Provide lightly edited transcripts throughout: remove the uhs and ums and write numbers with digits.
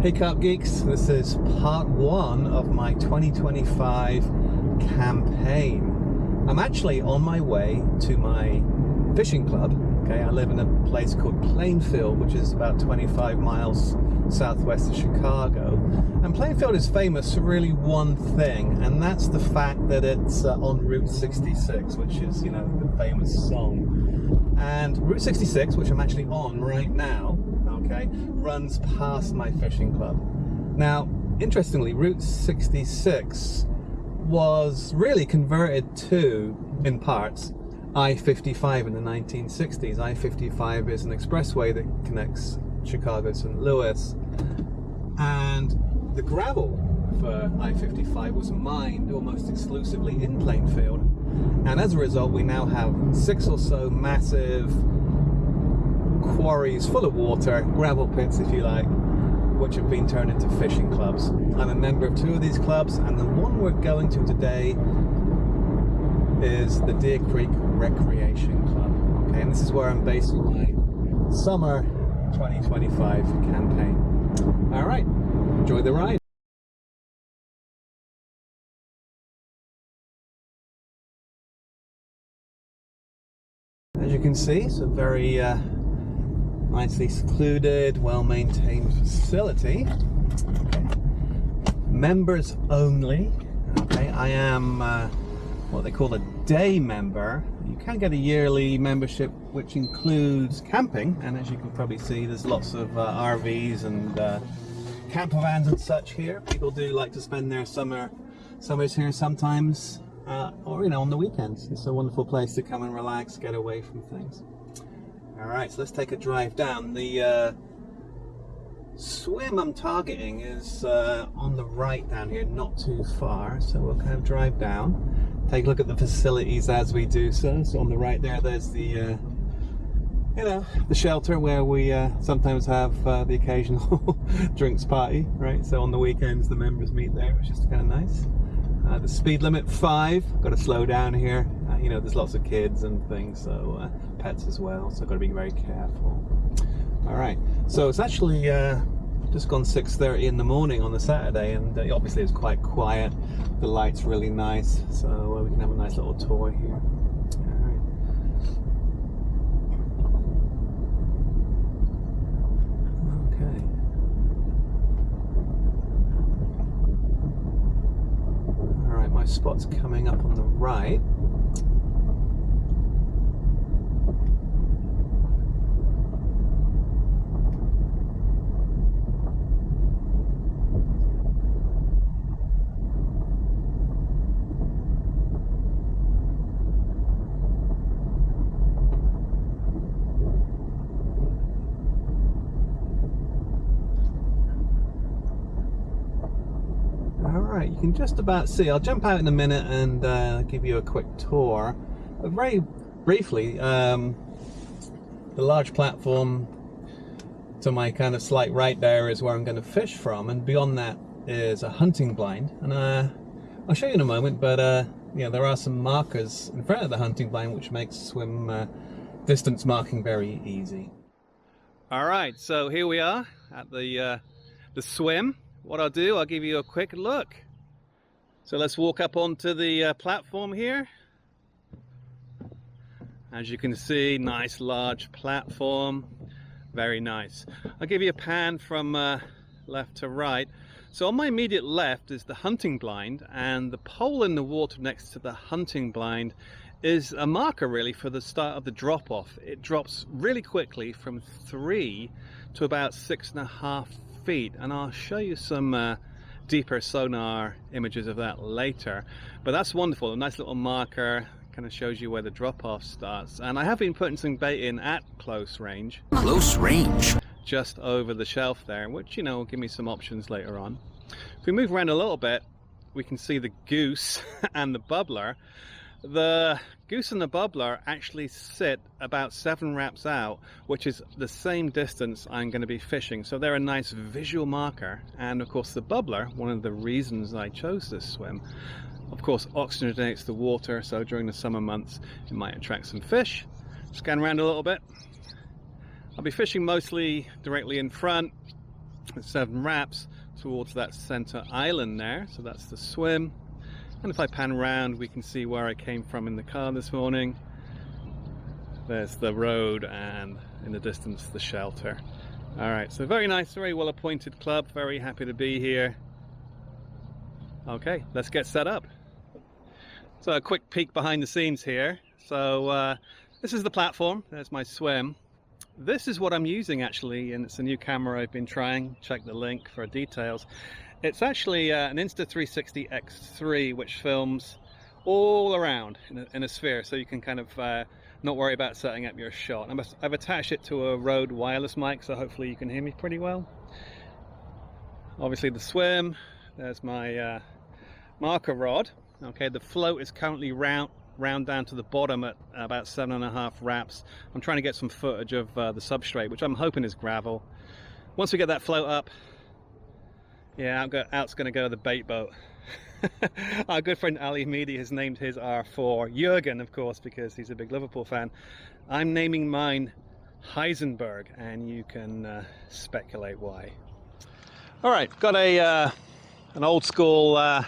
Hey Carp Geeks, this is part one of my 2025 campaign. I'm actually on my way to my fishing club. Okay, I live in a place called Plainfield, which is about 25 miles southwest of Chicago. And Plainfield is famous for really one thing, and that's the fact that it's on Route 66, which is, you know, the famous song. And Route 66, which I'm actually on right now, okay, runs past my fishing club. Now, interestingly, Route 66 was really converted to, in parts, I-55 in the 1960s. I-55 is an expressway that connects Chicago to St. Louis, and the gravel for I-55 was mined almost exclusively in Plainfield, and as a result we now have 6 or so massive quarries full of water, gravel pits if you like, which have been turned into fishing clubs. I'm a member of 2 of these clubs, and the one we're going to today is the Deer Creek Recreation Club. Okay, and this is where I'm basing my summer 2025 campaign. Alright, enjoy the ride. As you can see, it's a very nicely secluded, well-maintained facility. Okay. Members only. Okay, I am what they call a day member. You can get a yearly membership which includes camping, and as you can probably see, there's lots of RVs and camper vans and such here. People do like to spend their summers here sometimes, or you know, on the weekends. It's a wonderful place to come and relax, get away from things. Alright, so let's take a drive down. The swim I'm targeting is on the right down here, not too far, so we'll kind of drive down, take a look at the facilities as we do so. So on the right there, there's the you know, the shelter where we sometimes have the occasional drinks party, right? So on the weekends the members meet there, which is kind of nice. The speed limit 5, got to slow down here. You know, there's lots of kids and things, so pets as well, so I've got to be very careful. Alright, so it's actually just gone 6:30 in the morning on the Saturday, and obviously it's quite quiet. The light's really nice, so we can have a nice little tour here. Alright. Okay. Alright, my spot's coming up on the right. Alright, you can just about see, I'll jump out in a minute and give you a quick tour. But very briefly, the large platform to my kind of slight right there is where I'm going to fish from, and beyond that is a hunting blind. And I'll show you in a moment, but you know, there are some markers in front of the hunting blind which makes swim distance marking very easy. Alright, so here we are at the swim. What I'll do, I'll give you a quick look. So let's walk up onto the platform here. As you can see, nice large platform, very nice. I'll give you a pan from left to right. So on my immediate left is the hunting blind, and the pole in the water next to the hunting blind is a marker really for the start of the drop off. It drops really quickly from 3 to about 6.5 feet, and I'll show you some deeper sonar images of that later. But that's wonderful, a nice little marker, kind of shows you where the drop-off starts. And I have been putting some bait in at close range, just over the shelf there, which, you know, will give me some options later on. If we move around a little bit, we can see the goose and the bubbler. The goose and the bubbler actually sit about 7 wraps out, which is the same distance I'm going to be fishing. So they're a nice visual marker. And of course the bubbler, one of the reasons I chose this swim, of course oxygenates the water, so during the summer months it might attract some fish. Scan around a little bit. I'll be fishing mostly directly in front, 7 wraps towards that center island there. So that's the swim. And if I pan around, we can see where I came from in the car this morning. There's the road, and in the distance the shelter. All right, so very nice, very well appointed club. Very happy to be here. Okay, let's get set up. So a quick peek behind the scenes here. So this is the platform. There's my swim. This is what I'm using actually, and it's a new camera I've been trying. Check the link for details. It's actually an Insta360 X3, which films all around in a sphere, so you can kind of not worry about setting up your shot. I've attached it to a Rode wireless mic, so hopefully you can hear me pretty well. Obviously the swim, there's my marker rod. Okay, the float is currently round down to the bottom at about 7.5 wraps. I'm trying to get some footage of the substrate, which I'm hoping is gravel. Once we get that float up, yeah, out's going to go the bait boat. Our good friend Ali Meady has named his R4 Jurgen, of course, because he's a big Liverpool fan. I'm naming mine Heisenberg, and you can speculate why. All right, got a an old school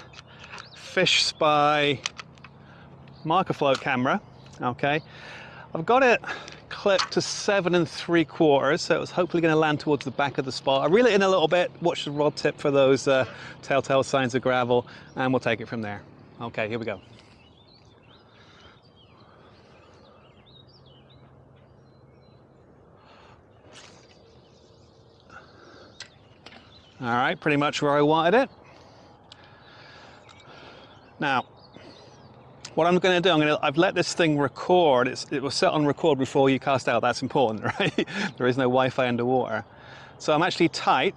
Fish Spy marker float camera. Okay, I've got it clipped to 7 3/4, so it's hopefully going to land towards the back of the spot. I reel it in a little bit, watch the rod tip for those telltale signs of gravel, and we'll take it from there. Okay, here we go. All right, pretty much where I wanted it. Now, what I'm going to do, I've let this thing record. It was set on record before you cast out. That's important, right? There is no Wi-Fi underwater. So I'm actually tight,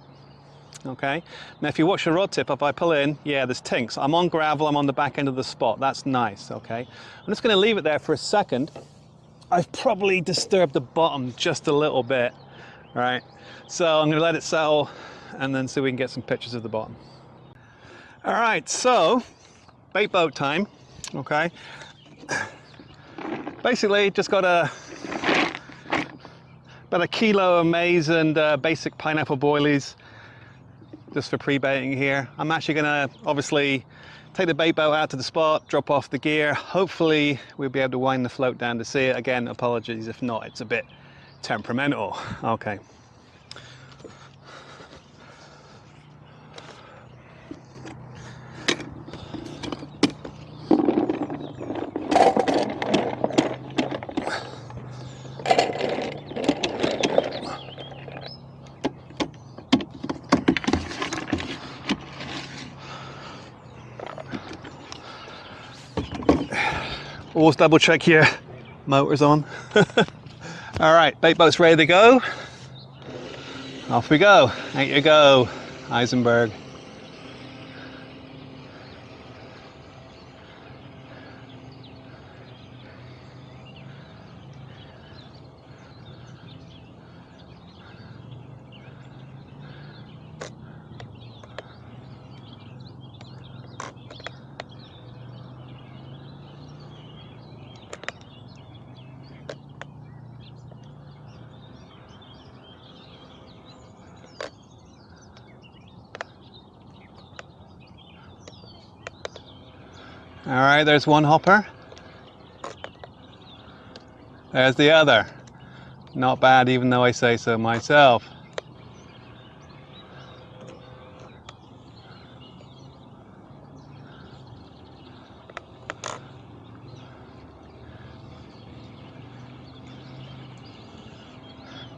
okay? Now if you watch the rod tip, if I pull in, yeah, there's tinks. I'm on gravel, I'm on the back end of the spot. That's nice, okay? I'm just going to leave it there for a second. I've probably disturbed the bottom just a little bit, right? So I'm going to let it settle and then see if we can get some pictures of the bottom. All right, so bait boat time. Okay, basically just got about a kilo of maize and basic pineapple boilies just for pre-baiting here. I'm actually gonna obviously take the bait boat out to the spot, drop off the gear. Hopefully we'll be able to wind the float down to see it. Again, apologies if not, it's a bit temperamental. Okay. Always double check your motors on. All right, bait boat's ready to go. Off we go. Out you go, Heisenberg. All right, there's one hopper. There's the other. Not bad, even though I say so myself.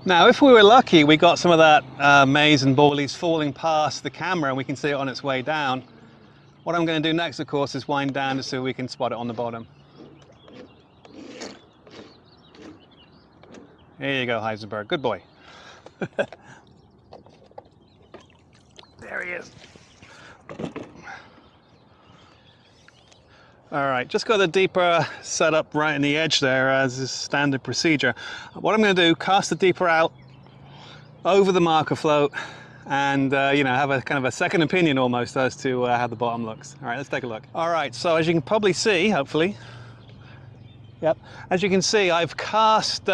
Now, if we were lucky, we got some of that maize and boilies falling past the camera and we can see it on its way down. What I'm going to do next, of course, is wind down to see if we can spot it on the bottom. Here you go, Heisenberg. Good boy. There he is. All right, just got the deeper set up right in the edge there as is standard procedure. What I'm going to do, cast the deeper out over the marker float, and you know, have a kind of a second opinion almost as to how the bottom looks. All right, let's take a look. All right, so as you can probably see, hopefully, yep, as you can see, I've cast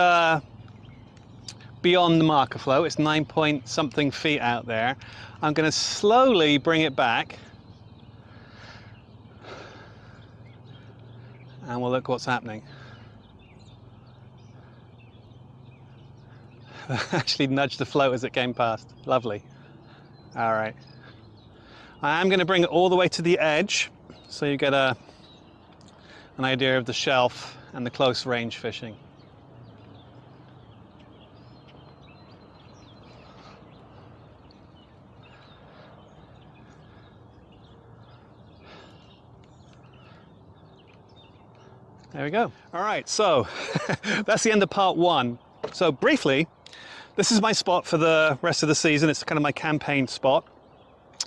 beyond the marker float. It's 9 point something feet out there. I'm going to slowly bring it back and we'll look what's happening. Actually nudged the float as it came past. Lovely. All right. I am going to bring it all the way to the edge so you get an idea of the shelf and the close range fishing. There we go. All right, so that's the end of part one. So briefly, this is my spot for the rest of the season. It's kind of my campaign spot.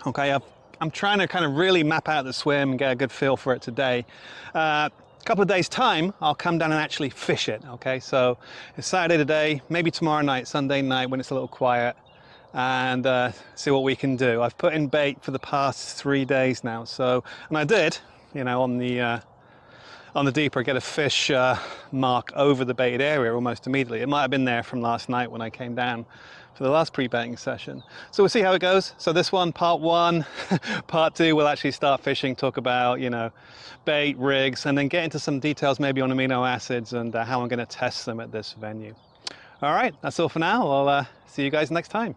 Okay, I'm trying to kind of really map out the swim and get a good feel for it today. A couple of days time, I'll come down and actually fish it. Okay, so it's Saturday today, maybe tomorrow night, Sunday night when it's a little quiet, and see what we can do. I've put in bait for the past 3 days now. So, and I did, you know, on the deeper, get a fish mark over the baited area almost immediately. It might have been there from last night when I came down for the last pre-baiting session. So we'll see how it goes. So this one, part one. Part two, we'll actually start fishing, talk about, you know, bait, rigs, and then get into some details maybe on amino acids and how I'm going to test them at this venue. All right, that's all for now. I'll see you guys next time.